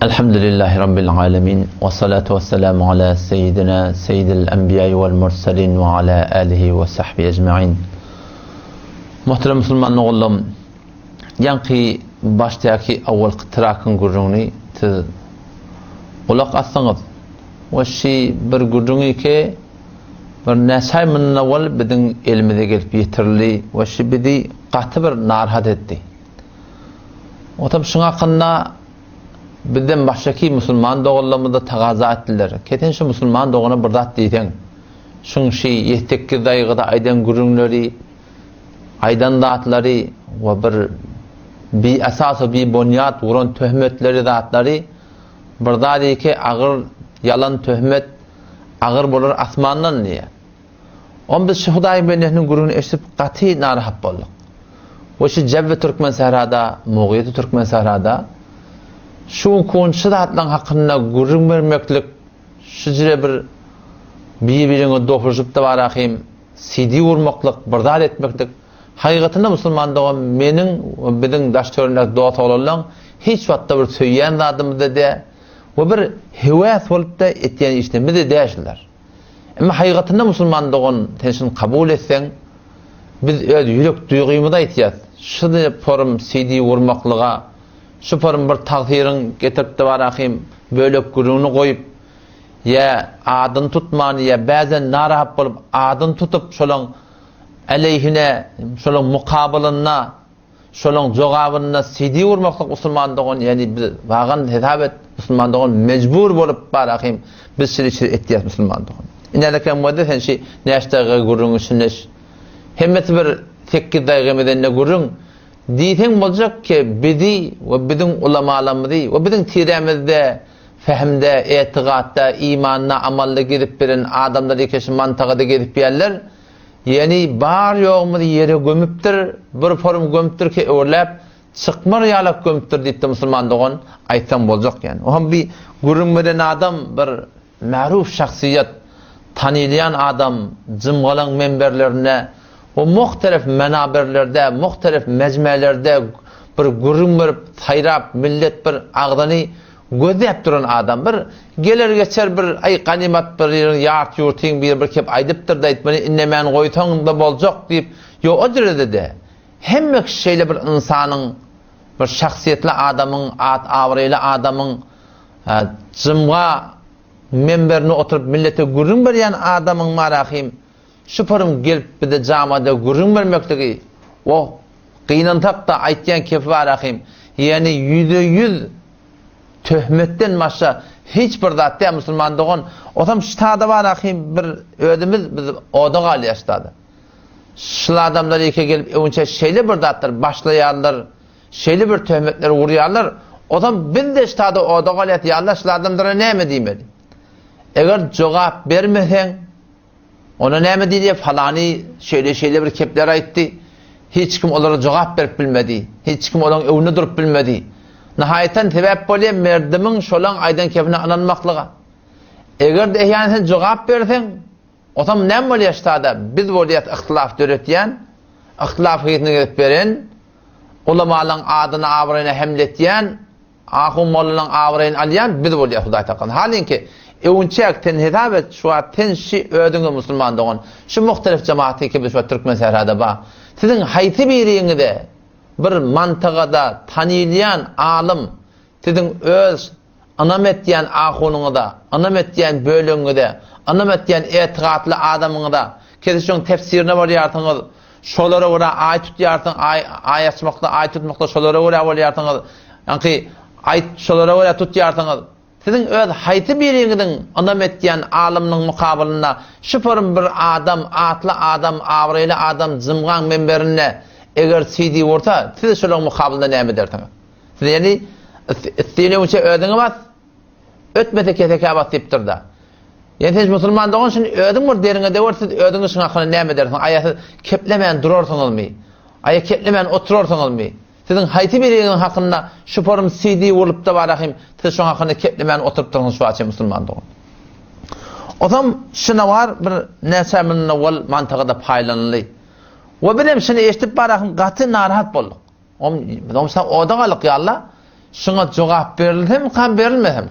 Elhamdülillahi Rabbil alemin. Ve salatu ve selamu ala seyyidina seyyidil enbiya vel mursalin ve ala alihi ve sahbihi ecma'in. Muhterem Müslüman oğlum, yankı baştaki avval kıtırakın gurruni tı ulaq atsanız ve şi bir gurruni ki bir nesay min avval bidin elimize gelip yetirli ve şi bidi qatı bir narhat etti. O tabi şuna qınna bizden baştaki Müslüman doğullarımızda taqaza ettiler. Keten şu Müslüman doğuna birdat deyten. Şun şi yehtekki dayıgıda aydan gurrunları, aydan dağıtları ve bir esası bir bunyat vuran töhmetleri dağıtları birda dey ki ağır yalan töhmet ağır bulur asmandan niye? On biz şu Hudayi benehinin gurrunu eşitip qati narahat bolduk. O şu Cebbe Türkmen Sahrada, Muğyeti Türkmen Sahrada şu konuşu da atlan hakkında gurrun vermeklik şu cire birbirine dokuşup da var akıyım CD vurmaklık, bırdar etmeklik hakikatinde Müslümanlığa menin bizim daştöründe doğat olalım hiç vatta bir söyleyen adımda de ve bir hevas olup da ettiğin işlemi de değişirler. Ama hakikatinde Müslümanlığın tenşini kabul etsen biz öyle yürek duyguyu da ihtiyat. Şu da forum CD vurmaklığa şu forum bir takdirin getirip de var akıyım bölük gurunu koyup ya adın tutmanı ya bazen narahat bulup adın tutup şolun aleyhine şolun mukabilına şolun cevabına CD vurmaklık Müslümanlığın yani biz vağın hesabet Müslümanlığın mecbur bulup var akıyım biz şirişir ihtiyat Müslümanlığın. İneleken muadde sen neştağı gurunu şunleş hemmet bir tekki daygımeden ne gurun diyten olacak ki bidi ve bidin ulamalarımızı ve bidin tiremizde fehmde, etiqatta, imanına, amalla gidip birin adamları keşi mantıqada gidip yerler yani bar yoğumu yere gömüptür bir forum gömüptür ki öğrelep çıkmır yalak gömüptür deyip Müslümanlığın aytan olacak yani. O ham bir gurunmeden adam bir ma'ruf şahsiyet tanılayan adam cımgalan memberlerine o muhtelif menaberlerde, muhtelif mecmelerde bir gurun verip, sayrap, millet bir ağdanı gözlep duran adam bir gelir geçer bir ay ganimat bir yart yurtin bir kep aydıptır da etmeni innemen koytan da bolacak deyip yo o derede de hemmek şeyle bir insanın bir şahsiyetli adamın avraylı adamın cımga memberine oturup millete gurun veren adamın marahim şu forum gelip bir de camada gurun vermekteki o kıyınantak da aytyan kefi var akıyım yani %100 töhmetten başka hiçbir zaten Müslümanlığın o tam ştada var akıyım bir ödümüz biz oda gal yaştadı şu adamlar iki gelip önce şeyli bir zatlar başlayanlar şeyli bir töhmetleri vuruyorlar o tam biz de ştada oda gal yatıyorlar şu adamlara ne mi diyemedi eğer cevap vermesen ona ne mi diye falani şeyle bir kepler aytti. Hiç kim onlara cevap verip bilmedi. Hiç kim onun evine durup bilmedi. Nihayeten tebep bolye merdimin şolan aydan kepine ananmaklığa. Eğer de yani sen cevap versen o tam ne mi yaştada biz boliyat ihtilaf döretiyen ihtilaf hıyetine gelip veren ulamalan adına avrayına hemletiyen ahum mollalan avrayını alayan biz boliyat Huday takan. Halin ki evunçak ten hitabet şu an ten şi ödünü Müslümanlığın şu muhtelif cemaati ki şu Türkmen Sahrada ba sizin hayti biriyinde bir mantıqada tanılayan alim sizin öz anametyen ahununda anametyen bölüngüde anametyen etiqatlı adamında kesin tefsirine var yartınız şolara göre ayet tut yartın ayet açmakla ayet tutmakla şolara göre var yartınız yani ayet şolara göre tut yartınız sizin öz hayti birinin anam ettiyen alimnin mukabilina şu forum bir adam, atlı adam, avraylı adam zımgan memberine eğer CD vursa siz şunun mukabilina ne edersiniz? Siz yani isteyene uçe ödünü bas ötmete keteke bas deyiptir da. Yani siz Müslümanlığın şimdi ödün var derine de var siz ödünü şuna hakkında ne edersiniz? Ayası keplemeyen durursanız mı? Aya keplemeyen oturursanız mı? Sizin hayti birinin hakkında şu forum CD vurup da var akıyım siz şu hakkında keplemeyen oturup durunuz şu açı Müslümanlığın. O zaman şuna var bir nesemin evvel mantıqada paylanılı. Ve benim şunu eşitip var akıyım katı narahat bolduk. O da kalık ya Allah şuna cevap verildi kan verilmedi mi?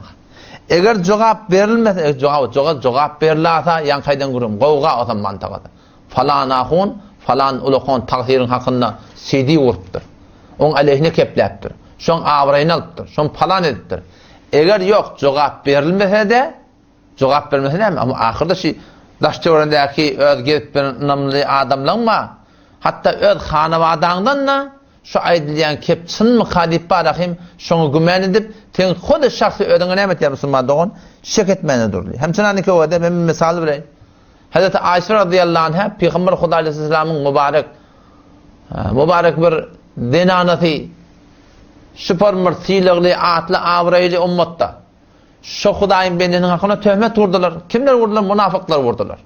Eğer cevap verilmese, cevap verilse yan kaydan kurum, qovga atan mantıqada. Falan ahun, falan ulukon taqdirin hakkında CD vuruptur. Onun aleyhine kepleptir. Şon avrayını alıptır. Şon falan ediptir. Eğer yok cevap verilmese de, cevap vermese de mi? Ama ahırda daşçı orandaki öz gelip namlı adamlanma, hatta öz hanavadağından da şu aydilen kep çın mı kadip barahim şonu gümen edip ten kodu şahsı ödüne nemet ya Müslüman doğun şek etmeyene duruluyor. Hem çınaniki o da ben bir misal vereyim. Hazreti Ayşe radıyallahu anh'a Peygamber Huda aleyhisselamın mübarek bir denanatı süper mırsiligli atlı avraylı ummatta şu Hudayın beninin hakkında töhmet vurdular. Kimler vurdular? Münafıklar vurdular.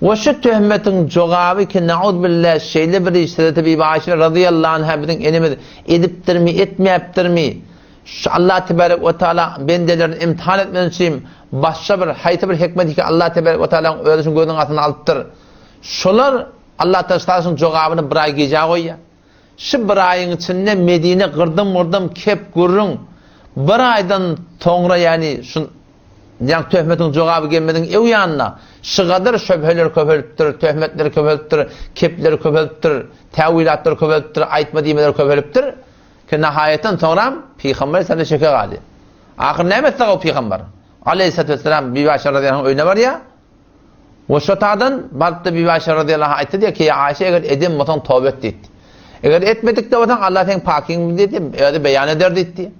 Ve şu töhmetin cevabı ki na'ud billah şeyle bir iştireti bir Ayşe radıyallahu anh'a bizim elimiz ediptir mi etmeyiptir mi? Şu Allah tebarek ve teala bendelerini imtihan etmesi için başka bir hayta bir hikmeti ki Allah tebarek ve teala'nın öğretişin gözünün altına alıptır. Şular Allah tebarek cevabını bir ay gece koyuyor. Şu bir ayın içinde Medine kırdım kep gurrun bir aydan sonra yani şu yani töhmetin cevabı gelmeden ev yanına şu kadar şüpheler köpeliptir, töhmetleri köpeliptir, kepleri köpeliptir, tevilatları köpeliptir, aytma diyemeleri köpeliptir ki nihayetten sonra Peygamber sana şeker aldı. Ahir ne emetti o Peygamber? Aleyhisselatü Vesselam bir Ayşe radıyallahu anh öyle var ya o şotadan baktı bir Ayşe radıyallahu anh ayette diye ki ya Ayşe eğer edin mutan tövbe etti. Eğer etmedik de vatan Allah'ın pakin dedi, öyle beyan eder dedi.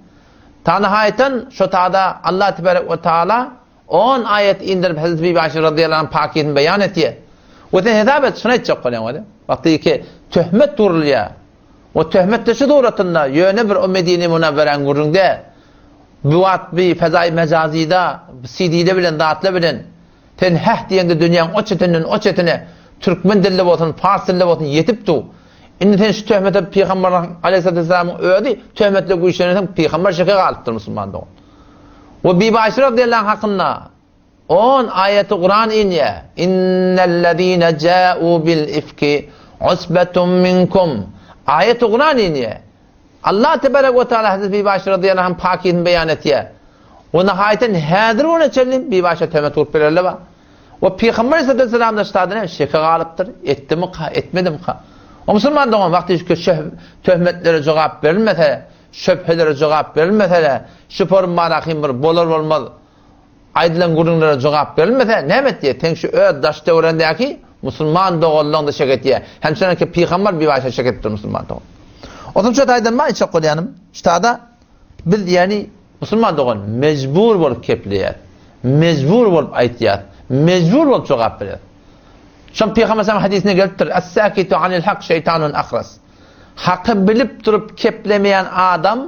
Ta nihayetten şotada Allah tebarek ve teala 10 ayet indirip Hazreti Bibi Ayşe radıyallahu anh pakiyetini beyan etti. Ve de hedabet şuna edecek koyan. Vakti ki töhmet duruluyor. O töhmet de şu doğratında yöne bir o Medine Münevveren gurrunda buat bir fezai mecazida CD'de bilen dağıtla bilen ten heh diyende dünyanın o çetine Türkmen dilli olsun, Fars dilli olsun yetip du. İndi ten şu töhmete Peygamber aleyhisselatü vesselam'ın öğüdü töhmetle bu işlerine Peygamber şeker alıptır Müslüman doğun. Ve Bibi Ayşe radıyallahu anh hakkında 10 ayeti Kur'an iniye innellezine câ'u bil ifki usbetun minkum ayeti Kur'an iniye Allah tebarek ve teala Hazreti Bibi Ayşe radıyallahu anh pakiyetini beyan etiye ve nihayeten hadir ona çellim Bibi Ayşe töhmet vurup verirle var ve Peygamber aleyhisselatü vesselam'da ştadine şeker alıptır etti mi ka etmedi mi ka o Müslüman doğan vakti töhmetlere cevap verilmese şüphelere cevap verilmese şüpher marahim bir bolar olmaz aydılan gurunlara cevap verilmese ne emet diye ten şu daş devrendeki Müslüman doğallığında şeket diye hem sonra ki Peygamber bir başa şekettir Müslüman doğal o zaman aydan ma içe koyanım ştada biz yani Müslüman doğal mecbur olup kepliyat mecbur olup aytiyat mecbur olup cevap verir şun Peygamber hadisine geliptir es-sakitu anil hak şeytanun akhras hakkı bilip durup keplemeyen adam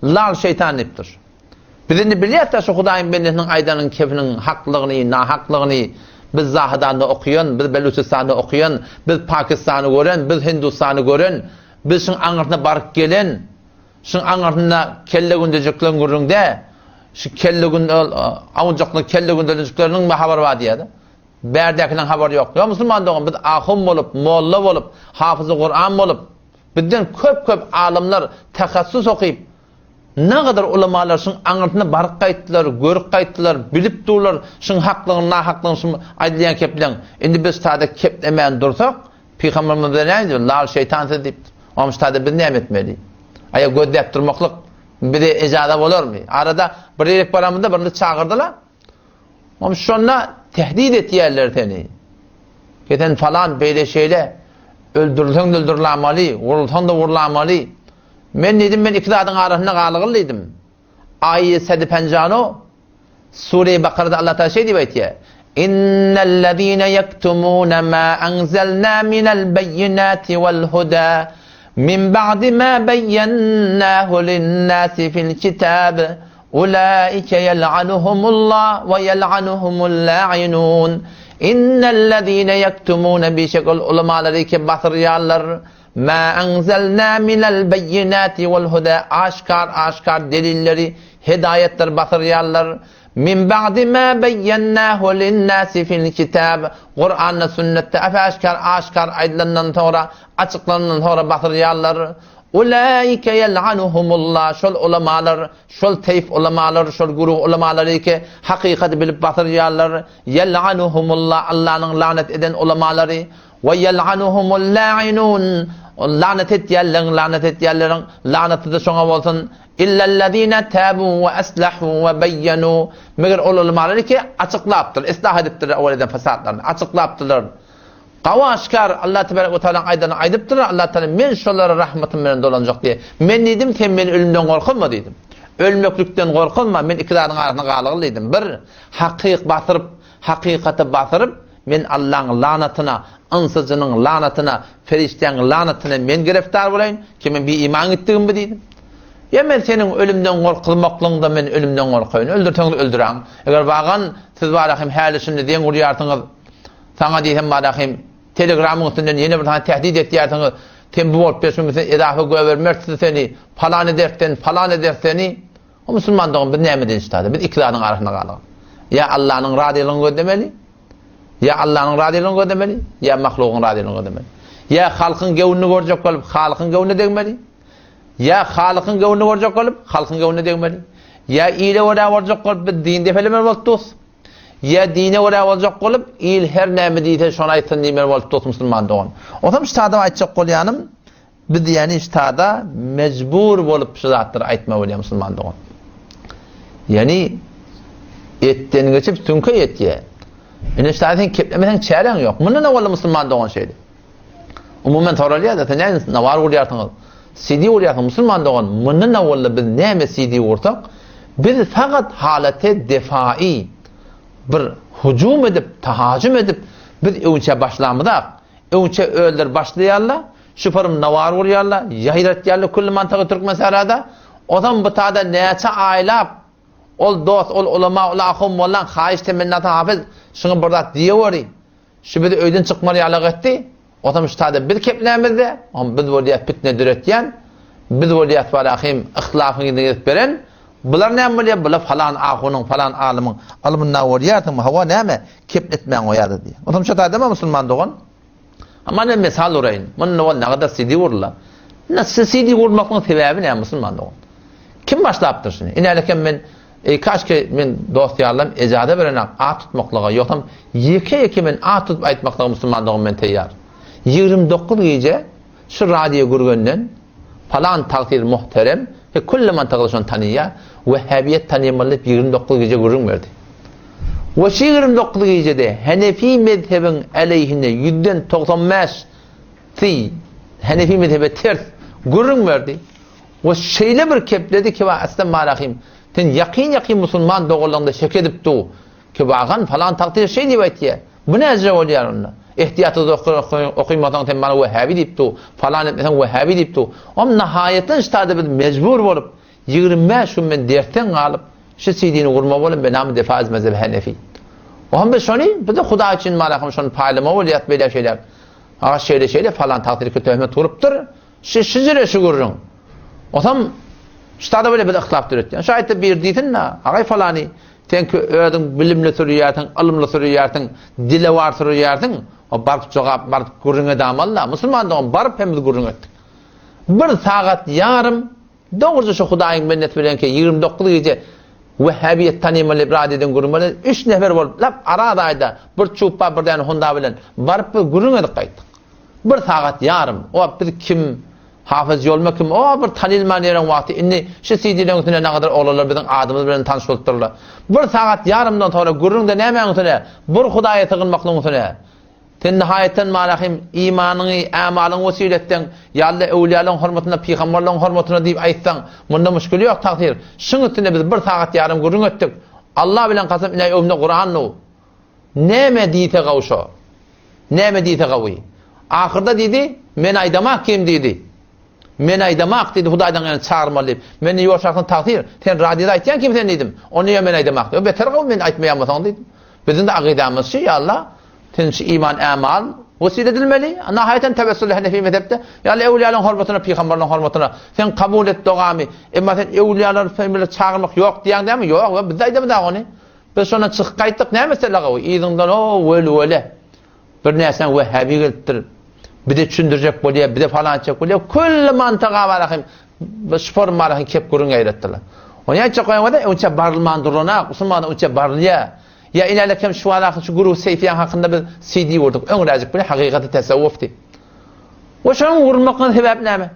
lal şeytaniptir. Bizini biliyat da şu Hudayın beninin aydanın kefinin haklılığını, nahaklılığını biz Zahidan'da okuyan, biz Beluchistan'da okuyan, biz Pakistan'ı gören, biz Hindistan'ı gören, biz şun anırtına barık gelen, şun anırtına kelle gündeceklerin göründe, şu kelle avuncaklı kelle gündeceklerinin mi haber var diye de. Berdekinden haber yok. Ya Müslüman doğum biz ahum olup, molla olup, hafızı Kur'an olup, bizden köp alimler tekassus okuyup ne kadar ulemalar şun anırtına barık kayıttılar, görük kayıttılar, bilip durlar şun haklığın, nahaklığın şun aydiyen keplen. Şimdi biz tada keplemeyen dursak Peygamberimiz ne diyor? Lal şeytan deyip. Ama tada biz ne etmeli? Aya göddep durmaklık bir de icada olur mu? Arada bir yerik baramında birini çağırdılar. Ama şunla tehdit et yerler teni. Geten falan böyle şeyle öldürülsen de öldürülmeli, vurulsan da vurulmeli. Ben dedim ben iktidarın arasında kalıgılıydım. Ayet 750 Sure-i Bakara'da Allah Teala şey diyor ya. İnnellezîne yektumûne mâ enzelnâ minel beyinâti vel hudâ min ba'di mâ beyyennâhu linnâsi fil kitâb ulaike yel'anuhumullah ve yel'anuhumul la'inûn. İnnellezîne yektumûne bir şekil ulemaları ki batırıyorlar. Ma enzelna minel beyinati vel huda aşkar delilleri hidayetler batırıyorlar. Min ba'di ma beyyennahu linnâsi fil kitab Kur'an'la sünnette aşkar aydınlanan sonra açıklanan sonra batırıyorlar. Ulaike yel'anuhumullah, şol ulamalar, şol teyf ulamalar, şol guruh ulamaları ki hakikat bilip batırýarlar. Yel'anuhumullah, Allah'ın lanet eden ulamaları. Ve yel'anuhumul la'inun, lanet etýärlerin lanety da şoňa bolsun. İllellezine tabu ve aslahu ve beyyanu, meger ulamaları ki açıklapdyr, islah edipdir awaldan fasatlarını açıklapdylar. Qavaşkar Allah tebaraka ve taala aydan aydypdyr. Allah taala men şolara rahmatym bilen dolanjak diye. Men dedim sen men ölümden gorkanma dedim. Ölmeklikten gorkanma, men ikilaryň arasyna galygy dedim. Bir hakykata batyrıp men Allah'ın lanatyna, ansasynyň lanatyna, ferişteň lanatyna men gireftar bolaýyn ki men bir iman etdigimmi dedim. Ya men senin ölümden gorkylmaklygynda men ölümden gorkaýyn. Öldürteňiz öldüräň. Eger bagan siz barahim hälisinde diýen urýartyňyz, sana diýsem barahim Telegram'ın üstünden yeni bir tane tehdit etýärsiňiz. Sen bu bolup berýärsiň, edafa göwermersiz seni, falan ederseni. O musulmandygyň bir näme iştadi? Bir iklaryň arasyna galyk. Ya Allah'ın radylygyny ödemeli, ya Allah'ın radylygyny ödemeli, ya mahlugyň radylygyny ödemeli. Ya halkyň gewünü görjek bolup halkyň gewüne degmeli. Ya halkyň gewünü görjek bolup halkyň gewüne degmeli. Ya ýyle wara görjek bolup bir din defelemer bolupdys. Ya dine wara boljak bolup il her näme diýse şonu aýtsyn diýmer bolup dost musulman dogan. Otam ştada aýtjak bolýanym, biz ýani ştada mejbur bolup şu zatlar aýtma bolýar musulman dogan. Ýani etten geçip tünke etýär. Ine ştada keplemeden çäreň ýok. Mundan awal musulman dogan şeýdi. Umumen toralýar da näme nawar bolýarsyňyz. Sidi bolýarsyň musulman dogan. Mundan awal biz näme sidi ursak, biz faqat halate defai bir hücum edip, tahacüm edip biz öňçe başlamydak. Öňçe öldür başlaýarlar, şuparym nawar bolýarlar, ýahyratýarlar kulli mantaga Türkmenistanda. Odam bu taada näçe aýlap ol dost, ol ulama, ol ahum bolan haýyş temennata hafiz şuňy birdat diýewery. Şu bir öýden çykmarýarlyk etdi. Odam şu taada bir keplämizde, biz bolýar fitne düretýän, biz bolýar barahim ihtilafyny gidip beren. Bular näme bolýar? Bular falan ahunyň, falan alymyň nawrýatym, hawa näme kepletmän goýardy diýär. Otam şu taýda musulman dogan. Ama ne mesal uraýyn. Muny wol nagada sidi urla. Nasıl sidi urmakyň sebäbi näme musulman dogan? Kim başlapdyr şunu? Ineleken men kaçke men dostýarlam ejada berenek at tutmaklyga ýokdam ýeke men at tutup aýtmaklyga musulman dogan men teýýar. 29 gece şu radio gurgönden falan takdir muhterem ve kulli mantıqlaşan tanıya Vehhabiyet tanımalıp 29 gece gurun verdi. Ve şu 29 gecede Hanefi mezhebin aleyhine %95 Hanefi mezhebe ters gurun verdi. Ve şeyle bir kepledi ki aslında marahim ten yakin musulman doğulanda şek edipdi ki bağan falan takdir şey diýetdi. Bu ne azra bolýar onda? İhtiyatı okuymadan ten bana Vehhabi diýipdi, falan etmesen Vehhabi diýipdi. Ama nihayetten işte biz mecbur bolup 25 gün men dertten galyp şu sidini gurma bolup ben hem defaz mezhep Hanefi. O hem şonu biz de Huda için marahim şonu paýlama bolýar beýle şeyler. Ha şeýle falan takdirki töhmet turupdyr. Şizire şu gurrun. Otam ştada böyle bir ihtilaf düretýär. Şaýatda bir diýsin-na, agay falany tenki öýdüň bilimli sürýärdiň, alymly sürýärdiň, dile war sürýärdiň, o barp jogap, barp gurrun edamalla, musulmandyň barp hem gurrun etdi. Bir sagat yarım doğrusu şu Hudaýyň mennet bilen ki 29 gece Vehhabiyet tanımaly radeden gurmaly 3 nefer bolup lap aradayda bir çupa birden Honda bilen barp gurrun edip gaýtdyk. Bir sagat yarım o bir kim Hafız yolma kim o bir tanılman ýeren wagty inni şu sidileň üstüne ne kadar oğlanlar biziň adymyz bilen tanış bolupdyrlar. Bir sagat yarımdan sonra gurrunda näme üstüne bir Hudaýa tygynmaklyň üstüne ten nihayetten malahim imanyny amalyň wesiletden ýa-da öwliýalaryň hormatyna peýgamberleriň hormatyna diýip aýtsaň munda müşkül ýok takdir. Şuň üstüne biz bir sagat yarım gurrun etdik. Allah bilen kasam ine öwründe Qur'anny näme diýse gawşa. Näme diýse gawy. Ahyrda diýdi men aýdamak kim diýdi. Men aýdamak diýdi Hudaýdan ýa çağırmaly. Meni ýoşakyn takdir. Sen radioda aýtýan kim sen diýdim. Onu ýa men aýdamak. O beter gawy men aýtmaýanmasaň diýdim. Biziň de agydamyz şu ýa Allah tinç iman amal vesile edilmeli. Nihayeten tevessül Hanefi mezhepde ýa-da öwliýalaryň hormatyna, peýgamberleriň hormatyna sen kabul et dogamy. Emma sen öwliýalar femile çağırmak ýok diýäňdämi? Ýok, biz aýdamda ony. Biz şona çykyp gaýtdyk. Näme mesele gawy? Ýygyňdan o wele. Bir näsen Vehhabi gelipdir. bir de düşündürecek bolýar, bir de falan edecek bolýar. Kölle mantaga barakyň, spor marakyň kep gurun gaýratdylar. Oňa açyk goýanda önçe barylman durana, Musulman önçe barylýa. Ya ilerlekem şu alaky şu guru Seyfiyan hakynda bir CD wurdyk. Öňräjik bir hakykaty tasawwufdy. O şoň wurmakyň sebäbi näme?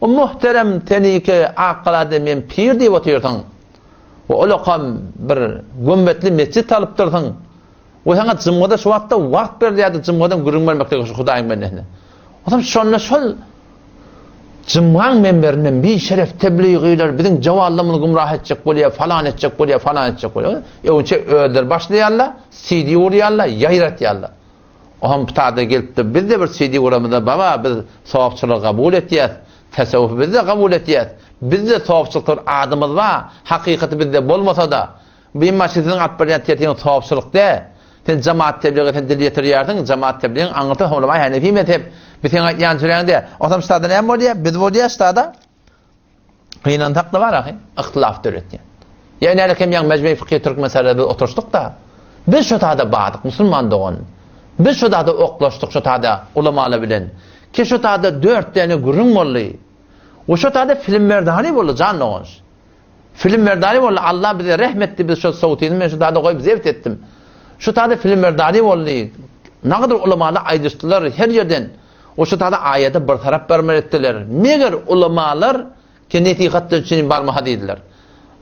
O muhterem tenike aqlady men pir diýip oturýarsyň. O olakam bir gömbetli mescit alyp durdyň. O sana zımgada şu wagtda wagt berdi ýa-da zımgadan gurun bermekde şu Hudaýyň menne. Adam şonda şol zımgan memberinden bir şeref tebliğiler bizim cevallımını gumrah edecek bolýar, falan edecek bolýar, falan edecek bolýar. Öňçe öder başlaýarlar, CD urýarlar, ýaýratýarlar. Oham ptada gelipdi. Biz de bir CD uramyda baba biz sowapçylyk kabul etýäs, tasawwuf biz de kabul etýäs. Biz de sowapçylyklar adymyz var. Hakykaty bizde bolmasa da bir masjidin atbarýan tertiň sowapçylykda sen cemaat tebliği sen dil ýetirýärdiň, cemaat tebliğiň aňaty Ulama Hanefi mezhep bütün aýan süreňde adam stada näme bolýar? Biz bolýar stada. Gynan takda bar ahy, ihtilaf döretdi. Ýani näkem ýa mecburi fiqh türk meselelerde oturşdyk da biz şu tada badyk musulman dogan. Biz şu tada oklaşdyk şu tada ulamalar bilen. Ki şu tada 4 tane gurun bolly. O şu tada film merdani bolly jan dogan. Film merdani bolly Allah bize rahmetli biz şu sowtyny men şu tada goýup zevt etdim. Şu tada film merdani bolly. Nagdyr ulamalar aýdyrdylar her ýerden. O şu tada ayete bir taraf bermeletdiler. Meger ulamalar ki netiqatda üçin barma diýdiler.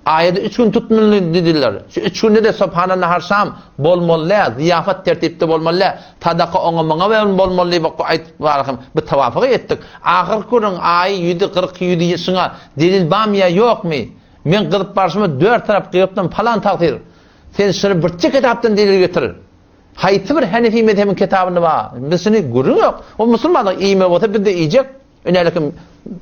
Ayeti 3 gün tutmaly dediler. Şu 3 günde de subhanallah har şam bolmaly, ziyafat tertipde bolmaly, tadaqa oňa we bolmaly bu aýtyp barahym bir tawafyk etdik. Ahir günüň aý 147 ýysyna delil bamya ýokmy? Men gyryp barşymy 4 tarap gyrypdan falan takdir. Sen şunu bir kitapdan delil getirir. Haýsy bir Hanefi mezhebiň kitabyny bar. Bizini gurun ýok. O musulmanlar iýme bolsa bir de iýjek. Önelekim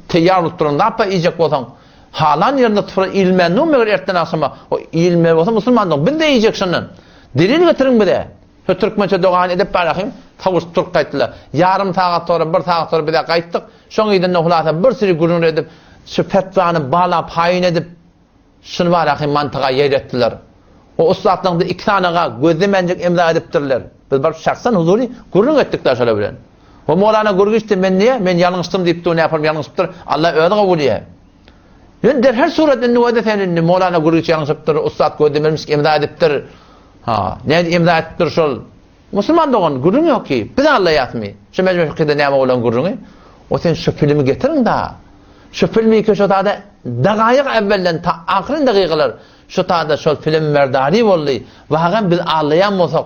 teýýar turanda apa iýjek bolsaň. Halan ýerinde tura ilmen näme erten asyma o ilme bolsa musulmanlar bir de iýjek şundan. Delil getirin bir de. Türkmençe dogan edip barakyň. Tawus turk gaýtdylar. Yarım saat sonra, bir saat sonra bir de gaýtdyk. Şoň ýerden nohlata bir siri gurun edip şu fetvany balap haýyn edip şunu barakyň mantyga ýeretdiler. O ustadlaryň da 2 tanaga gözlemenjek imza edipdirler. Biz bar şahsan huzuri gurrun etdikler şöyle bilen. O Mawlana Gurgişdi men niye? Men ýalňyşdym diýip de ne ýapar ýalňyşdypdyr. Allah öňe kabul etýär. Ýönder her suratda nuwada senin Mawlana Gurgişdi ýalňyşdypdyr, ustad gözlemenjek imza edipdir. Ha, ne imza etipdir şol. Musulman dogan gurrun ýok ki. Biz Allah ýatmy. Şu mecbur fiqhde näme bolan gurruny? O sen şu filmi getirin da. Şu filmi köşede dagaýyk evvelden ta ahiryn dagygalar şu tada şol film merdani boldy. Wagam biz ağlayan bolsak,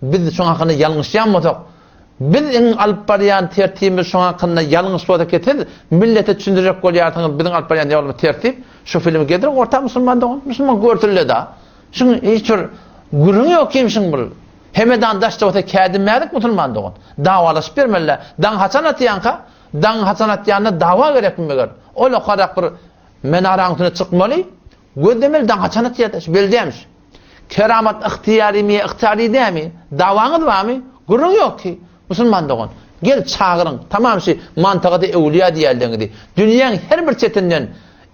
biz şoň hakyny ýalňyşýan bolsak, biz alyp barýan tertibimiz şoň hakyny ýalňyş bolsa keter, millete düşündirjek bolýarsyňyz biziň alyp barýan ýolumyz tertip, şu filmi getirin orta musulman dogan, musulman görtürle da. Şoň hiç bir gurun ýok kimşiň bul. Hemedan daşda ota kädimädik musulman dogan. Dawalaşyp bermeler. Dan hasanat ýanka, dan hasanat ýanyna dawa gerekmiger. Ola garak bir menaraňyna çykmaly. Gözlemel dan hasanat ýataş beldemiş. Keramat ihtiyari mi, ihtiyari dämi? Dawaňyz barmy? Gurun ýok ki. Musulman dogan. Gel çağırın. Tamam şey mantıqada ewliya diýerlerdi. Dünýäň her bir çetinden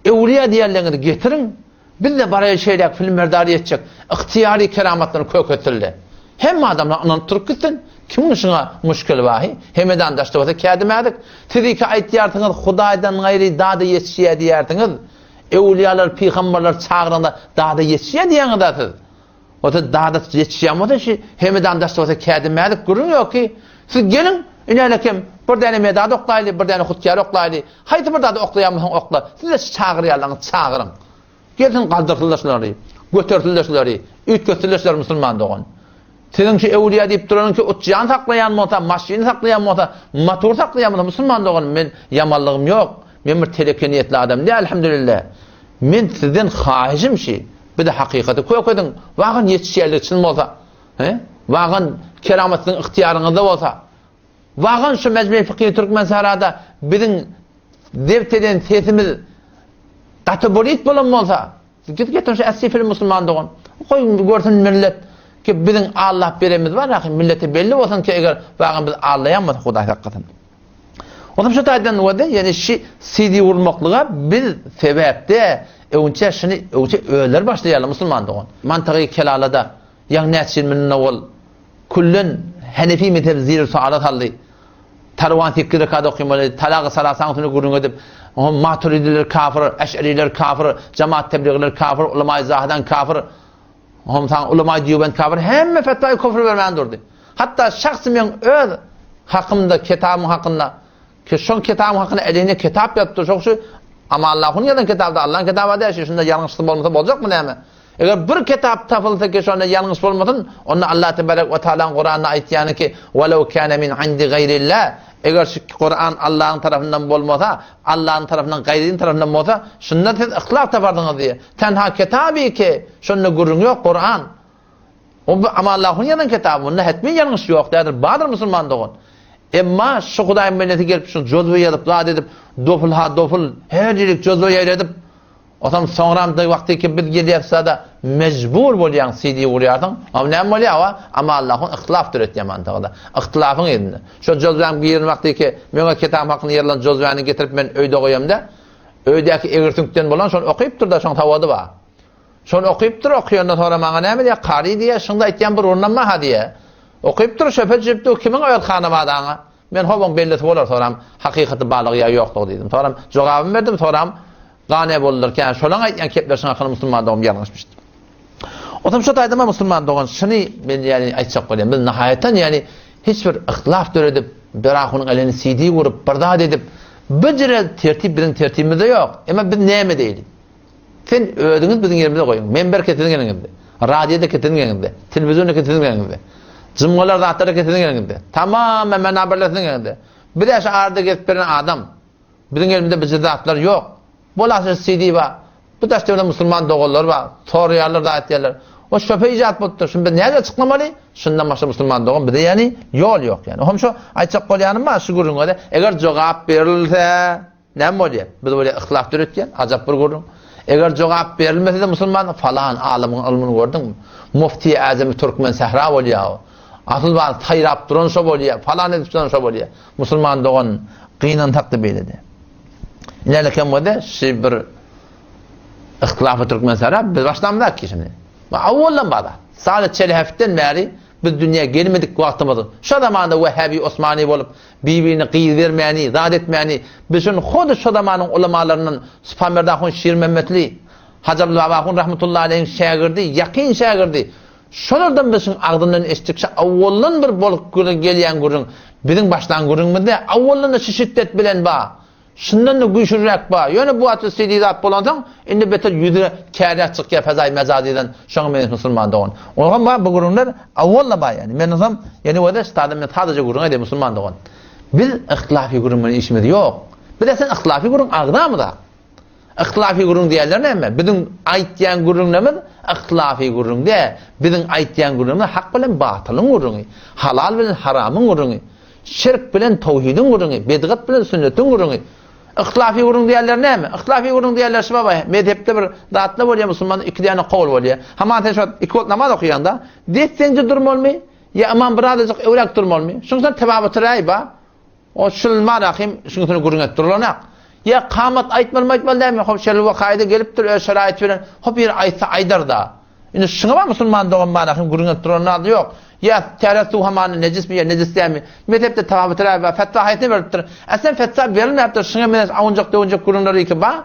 ewliya diýerlerdi getirin. Biz de baraya şeyler filmlerde etjek. İhtiyari keramatlaryny kökötildi. Hemme adamlar anantyryp gitsin. Kimin şuna müşkil wahy? Hemedan daşda bolsa kädimädik. Tediki aýtýarsyňyz Hudaýdan gaýry dada ýetişýär diýerdiňiz. Ewliyalar, peýgamberler çağıranda dada ýetişýär diýeňiz. O da dada ýetişýärmidi şi hemedan daşda bolsa kädimädik gurun ýok ki. Siz gelin inelekem bir däne medada oklaýly, bir däne hutýar oklaýly. Haýdy bir dada oklaýanmasaň okla. Siz de çağırýarlaryň çağırın. Gelin galdyrdylarşlary, götürdülerşlary, ütgötürleşler musulman dogan. Senin ki ewliya diýip duran ki utjan saklayan bolsa, maşyny saklayan bolsa, motor saklayan bolsa musulman dogan men ýamanlygym ýok. Men bir telekeniyetli adam. Ne elhamdülillah. Men sizden haýjym şi. Bir de hakykaty kökedin. Wagyn ýetişýärlik üçin bolsa, he? Wagyn keramatyň ihtiýaryňyzda bolsa, wagyn şu mecburi fiqh Türkmen sarada biziň devteden sesimiz kategorik bolan bolsa, git şu asli musulman dogan. Koyun görsin millet ki biziň Allah beremiz bar, lakin millete belli bolsa ki eger wagyn biz Allah'yamyz Hudaý hakykatan. Olam şu taýdan wada, ýani şi CD urmaklyga biz sebäpde öňçe şunu öýler başlaýarlar musulman dogan. Mantygy kelalada ýa näçin min nawal kullun Hanefi mezhep zir sualat haldy. Tarwan tekki rekat okuymalı, talaqı salasan tunu gurun edip, maturidiler kafir, eş'eriler kafir, cemaat tebliğler kafir, ulema-i zahidan kafir, ulema-i diyubend kafir, hemme fetvayı kufr vermeyen durdu. Hatta şahsım ben öz hakkımda, kitabım hakkında, ki son kitabım hakkında eline kitap yaptı, çok şu, ama Allah'ın yadan kitabda, Allah'ın kitabı da şunda yanlışlık olmasa olacak mı neyme? Eğer bir kitap tapılsa ki şunda yanlış olmasın, onu Allah Tebarek ve Teala'nın Kur'an'ına ait yani ki وَلَوْ كَانَ مِنْ عِنْدِ غَيْرِ اللّٰهِ eğer şu Kur'an Allah'ın tarafından olmasa, Allah'ın tarafından, gayrinin tarafından olsa, şunda siz ihtilaf tapardınız diye. Tenha kitabı ki, şunda gurun yok Kur'an. Ama Allah'ın yanın kitabı, onda hetmin yanlış yok derdir. Bağdır Müslüman doğun. Ama şu Kudayın milleti gelip şunu cozvu yadıp, vaat edip, doful ha doful, her yerik cozvu yayredip, otam sonramda vakti ki bir geliyatsa da mecbur olayan CD vuruyordun. Ama ne oluyor? Ama Allah'ın ihtilaftır ettiği mantıqda. İhtilafın edinde. Şu cozvu'nun giyirin vakti ki mena kitabım hakkını yerlen cozvu'nu getirip ben öyde koyayım da öydeki eğirtünkten bolan şunu okuyup dur da şunu tavadı var. Şunu okuyup dur okuyandan sonra bana ne diye qari diye şunda aytgan bir ornanma ha diye. Okuyup dur şöpet jipti kimin oyatxanı badağına. Ben hobon belli bolar soram haqiqati balığı ya yo'qdir dedim. Soram cevabım verdim soram gane bolurken şolan aytgan keplersin hakkını Müslüman doğum yanlışmıştı. Otam şu taydama Müslüman doğan şunu ben yani aytsak koyayım. Biz nihayeten yani hiçbir ihtilaf döredip beraxunun elini CD vurup bardad edip bicre tertip bizim tertibimizde yok. Ama biz neyme değilim. Sen ödünüz bizim yerimize koyun. Member ketingenizde, radyoda ketingenizde, televizyonda ketingenizde, cumgalarda atlara ketingenizde. Tamamen men haberletingenizde. Bir de arada gelip veren adam. Bizim elimizde bizde zatlar yok. Bolası CD var. Bu da işte Müslüman doğullar var. Toriyarlar da ayetler. O şöpe icat buldu. Şimdi nerede açıklamalı? Şundan başka Müslüman doğum bir de yani yol yok yani. Hem şu ayçak kolyanım var şu gurun öyle. Eğer cevap verilse ne mi oluyor? Biz böyle ihtilaf türetken acaba bir gurun. Eğer cevap verilmese de Müslüman falan alimin ilmini gördün mü? Mufti Azami Türkmen Sahra oluyor. Asıl var Tayyip Abdurrahman şov oluyor. Falan edip şov oluyor. Müslüman doğan kıyınan takdı beyledi. İlerleken model şey bir ihtilafı Türkmen Sahra biz başlamdak ki şimdi. Avvaldan bada. Sadece çeleheften beri biz dünyaya gelmedik vaktimiz. Şu zamanda Vehhabi Osmani olup birbirini kıyı vermeyeni, zat etmeyeni, bizim hudu şu zamanın ulemalarının Süphamerdahun Şir Mehmetli, Hacı Abdülvahhun rahmetullahi aleyhin şagirdi, yakin şagirdi. Şolardan bizim ağzından estikçe avvaldan bir bolup gelen gurun, bizim baştan gurun mu de avvaldan da şiddet bilen ba. Şundan da güçlürek ba. Yani bu atı sididat bolansan, indi beter yüzüne kâriyat çıkya fezai mezadiden şoğun menis Müslüman doğun. Oğlan ba bu gurunlar avvalla ba yani. Ben olsam yani o da stadım ben sadece gurun ede Müslüman doğun. Biz ihtilafi gurunun işimiz yok. Bir de sen ihtilafi gurun ağda mı da? İhtilafi gurun diyorlar ne mi? Bizim aytyan gurun ne mi? İhtilafi gurun diye. Bizim aytyan gurun hak bilen batılın gurunu. Halal bilen haramın gurunu. Şirk bilen tevhidin gurunu. Bidgat bilen sünnetin gurunu. İhtilafi gurun diyorlar ne mi? İhtilafi gurun diyorlar şu baba. Mezhepte bir zatlı oluyor Müslüman iki tane kavl oluyor. Hemen teşvat iki vakit namaz okuyanda desence durma olmuyor. Ya aman birazcık evrak durma olmuyor. Şundan tebabatı rayba. O şulma rahim şundan gurun ettirulanak. Ya kamat aytmal demi. Hop şerli vakayda gelip dur şerait veren. Hop bir aysa aydar da. Yani şuna var Müslüman doğan manahim gurun ettirulanak yok. Ya teratu haman necis mi ya necis değil mi? Mezhepte tebabatı rayba. Fetva hayatını veriptir. Esen fetva verilmeyiptir. Şuna menes avuncak gurunları iki ba.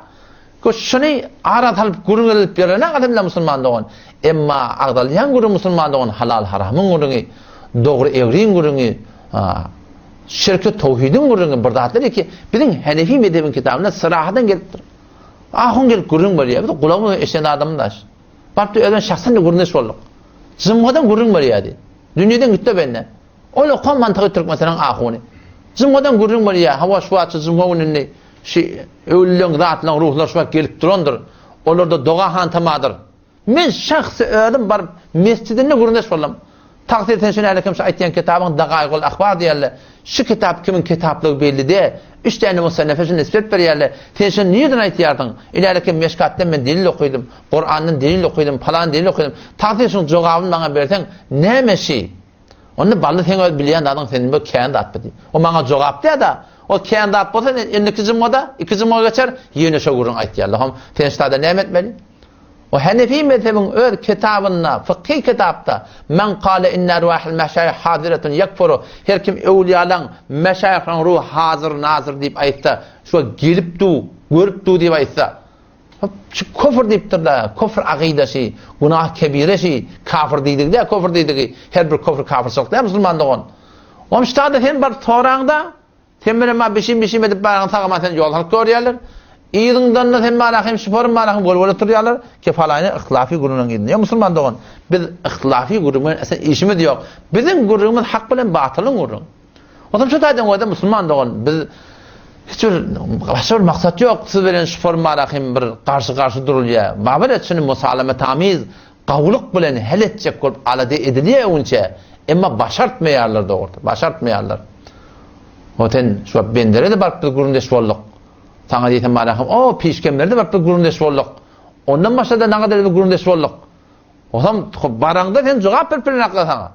Şunu arat alıp gurun edip verene kadar Müslüman doğan. Emma ağdalayan gurun Müslüman doğan halal haramın gurunu. Doğru evrin gurunu. Şirk-i tevhidin gurunu birdatlar ki bizim Hanefi mezhebin kitabında sırahadan geliptir. Ahun gelip gurun var ya. Kulağımı eşen adamın da. Bak diyor, şahsen de gurundeş olduk. Zımgadan gurun var ya. Dünyadan gitti benden. Öyle kan mantığı Türk mesela ahuni. Zımgadan gurun var ya. Hava şu açı zımganın ne? Ölülen, zatlan, ruhlar şu gelip durandır. Onlar da doğa hantamadır. Men şahsi ödüm var. Mescidinde gurundeş oldum. Takdir etsen aleyküm şu aytyan kitabın daqaiqul ahbar diyorlar. Şu kitap kimin kitaplığı belli de. 3 tane musannefesine nispet veriyorlar. Sen niye aytıyordun? İleriki meşkatten ben delil okudum. Kur'an'ın delil okudum, falan delil okudum. Takdir etsen cevabını bana versen ne meşi? Onu ballı sen bilen adam senin bu kendi atmadı. O bana cevap diyor da o kendi atmadı. İki cümlede geçer. Yine şu gurun aytıyorlar. Sen ştada ne etmeli? O Hanefi mezhebin öz kitabında, fıkhi kitapta men kâle inne ervâhil meşâyih hâziretun yekfuru, her kim evliyalan meşâyihın ruh hazır nazır deyip ayıpta, şu gelip du, görüp du deyip ayıpta, kufr deyiptir da, kufr aqidasi, günah kebiresi, kafir deydik de, kufr deydik, her bir kufr kafirçılık da musulmanlık on. O müştahada sen bir torağında, sen benim bişim edip barağın sağıma sen yol halk görüyorlar. İyidinden de hem malahim şiforun malahim bol tutuyorlar ki falanı ihtilafi grubuna gidin. Ya musulman doğan biz ihtilafi grubun esen işimiz yok. Bizim grubumuz hak bilen batılın grubu. O zaman şu taydan o da musulman doğan biz hiçbir başka bir maksat yok. Siz veren şiforun malahim bir karşı durulya. Babel etçinin musaleme tamiz kavuluk bilen hel edecek olup alade ediliye önce ama başartmayarlar da orada. Başartmayarlar. Oten şu bendere de barıp bir grubundeş bolluk. Sana deyten malahim, o pişkemlerde barıp bir grubundeş bolluk. Ondan başladı ne kadar bir grubundeş bolluk. O zaman barangda sen cevap verpirin akla sana.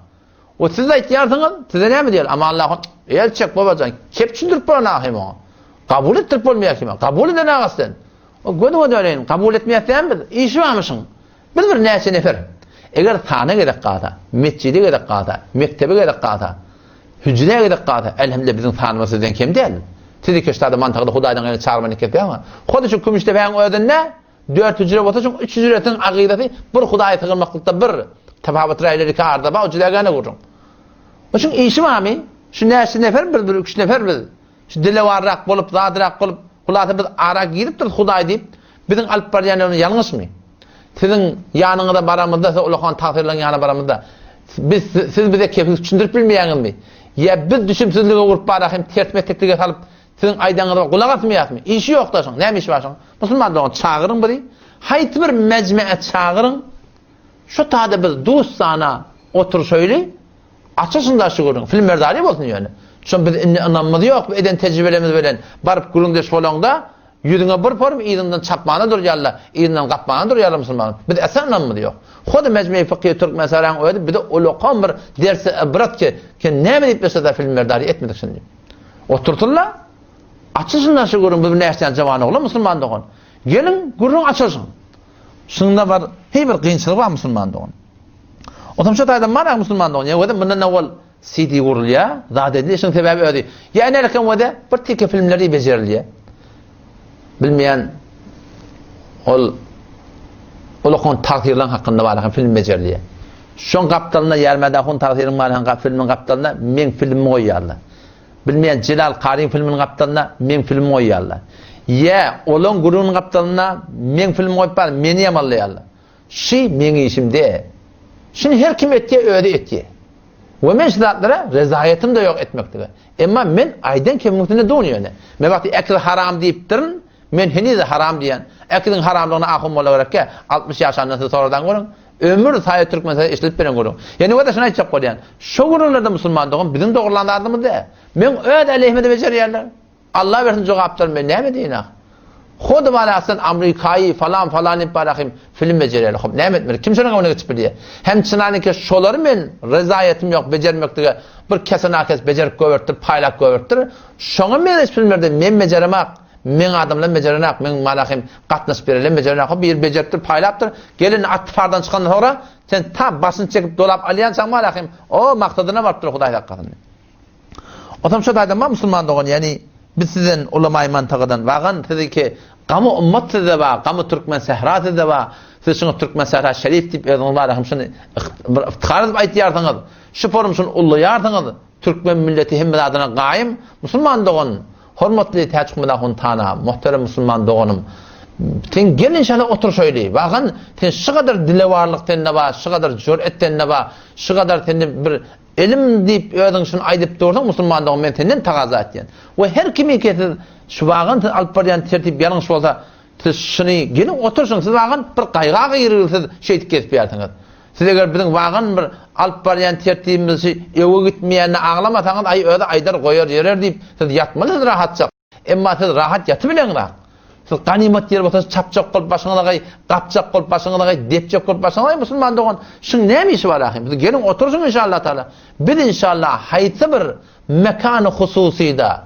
O siz de ihtiyarsınız, size ne mi diyor? Ama Allah'ın elçek babacan, kep çündürüp bana ahim o. Kabul ettirip olmayak ima. Kabul eden ağasın. O gödü o da öyleyim. Kabul etmeyekten biz, işi varmışsın. Biz bir neyse nefer. Eğer sana gerek kağıda, mescidi gerek kağıda, mektebi gerek kağıda, hücreye gerek kağıda, elhamdülillah bizim tanımızı eden kim değil. Sizi köştada mantıqda Hudaydan gene çağırmanı ketdi ama. Xudi şu kümüşte ben ödün ne? 4 hücre olsa şu 3 hücretin aqidati bir Huday tığılmaqlıqda bir tafavut rayları karda ba ucuda gene gurun. O şu işi var mı? Şu näsi nefer bir 3 nefer bir. Şu dile varrak bolup zadrak bolup kulata biz ara girip dur Huday deyip bizim alp baryanı yalnız mı? Sizin yanınızda baramızda ulakan taqdirlan yana baramızda. Siz bize kefil düşündürüp bilmeýäňiz mi? Ya biz düşümsüzlüge urup barahim tertmekteklige salıp sizin aydanıza kulak atmayak mı? İşi yok da şun. Näme iş var şun? Musulmanlarga çağırın biri. Hayt bir mecmu'a çağırın. Şu taada biz dostana otur söyle. Açısında şu görün. Filmlerde bolsun yani. Şun biz inanmamız yok. Eden tecrübelerimiz bilen barıp gurundeş bolanda yüzüne bir form izinden çapmana durýarlar. İzinden gapmana durýarlar musulman. Biz esen inanmamız yok. Xudi mecmu'i fıkhi Türk mesalan öýdi. Bir de uluqan bir dersi ibrat ki näme diýip mesela filmlerde etmedik şimdi. Oturturlar. Açılsın da şu gurun bir näçen jawan ogly musulman dogan. Gelin gurun açılsın. Şunda var hey bir kıyınçılık var musulman dogan. Otam şu taýdan mara musulman dogan. Ya wada bundan awal CD gurulýa, zat edilýär şoň sebebi ödi. Ya nälekin wada bir teke filmleri bejerilýär. Bilmeýän ol olakon taqdirlan hakkında var film bejerilýär. Şoň gapdalyna ýermede hon taqdirin var filmin gapdalyna men film goýýarlar. Bilmeyen Celal Karim filmin kaptanına men film koyuyorlar. Ya olan gurunun kaptanına men film koyup var, meni yamallayarlar. Meni işimde. Şimdi her kim etkiye öyle etkiye. Ve men şidatlara rezayetim de yok etmektir. Ama men aydan kemikliğine doğuyor ne? Men vakti ekil haram deyip durun, men henüz haram diyen. Ekilin haramlığına ahım olarak ki 60 yaşanlısı sonradan görün. Ömür sayı Türk mesela işletip veren gurun. Yani o da şuna içecek koyan. Şu gurunlarda musulman doğum bizim doğrulandığımız da. Men öyle aleyhime beceriyerler. Allah versin cevaplar men ne mi deyin ha? Xudi balasın Amerikayı falan ip barakım film beceriyerler. Ne mi etmeli? Kimsenin onu geçip biliyor. Hem çınarın ki şoları men rezayetim yok becermektige bir kesin herkes becerip gövertir, paylak gövertir. Şonu men filmlerde men beceremek. Men adamla bejerenak, men malahim qatnaş berelen bejerenak bir bejeripdir, paylapdir. Gelin atfardan çıkandan sonra sen tam basın çekip dolap alyansan malahim o maqsadına barıpdır Hudaý haqqatynda. Otam şu taýdan musulman dogan yani biz sizden ulama mantagadan wagan siziki gamy ummat sizde ba, gamy Türkmen sehratı da ba. Siz şunu Türkmen sehra şerif dip ýazgyňlar hem şunu iftihar edip aýtýardyňyz. Şu forum şunu ullaýardyňyz. Türkmen milleti hemme adyna gaýym musulman dogan. Hormatly täçmela hon tana, muhterem musulman doganım. Sen gel inşallah otur söyle. Wagan sen şu kadar dilewarlyk tenne ba, şu kadar jur'et tenne ba, şu kadar tenne bir elim deyip öýdüň şunu aýdyp dursaň musulman dogan men tenden tagaza etýän. We her kimi ketir şu wagan alyp barýan tertip ýalňyş bolsa, siz şunu gelin otursun. Siz wagan bir gaýgaga girilsiz şeýtip ketip ýarsyňyz. Siz eger bizim wagan bir alyp barýan tertibimizi öwe gitmeýänini aglamasaňyz ay öde aýdar goýar ýerer diýip siz ýatmalysyz rahatça. Emma siz rahat ýatyp bileňiz. Siz ganimet yer bolsa çapçak bolup başyňyza gaý, gapçak bolup başyňyza gaý, depçek bolup başyňyza gaý musulman dogan. Şuň näme işi bar ahim? Siz gelin otursun inşallah taala. Biz inşallah haýsy bir mekany hususida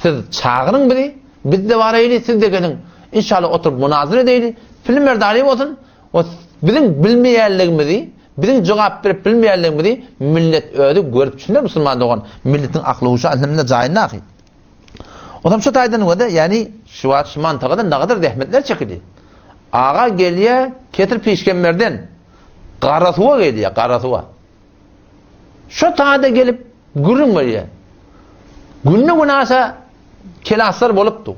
siz çağırın biri, biz de baraýly siz de gelin. İnşallah oturup münazara edeýli. Filmler daýry bolsun. O bizim bilmeyenligimizi, bizim cevap verip bilmeyenligimizi millet ödü görüp düşünür Müslüman doğan. Milletin aklı huşu anlamında cayına akı. Odam şu taydan o da yani şu mantıqada ne kadar rahmetler çekildi. Ağa geliye ketir pişkenmerden qarasuva geliye qarasuva. Şu tayda gelip gürün geliye. Günne günasa kelaslar boluptu.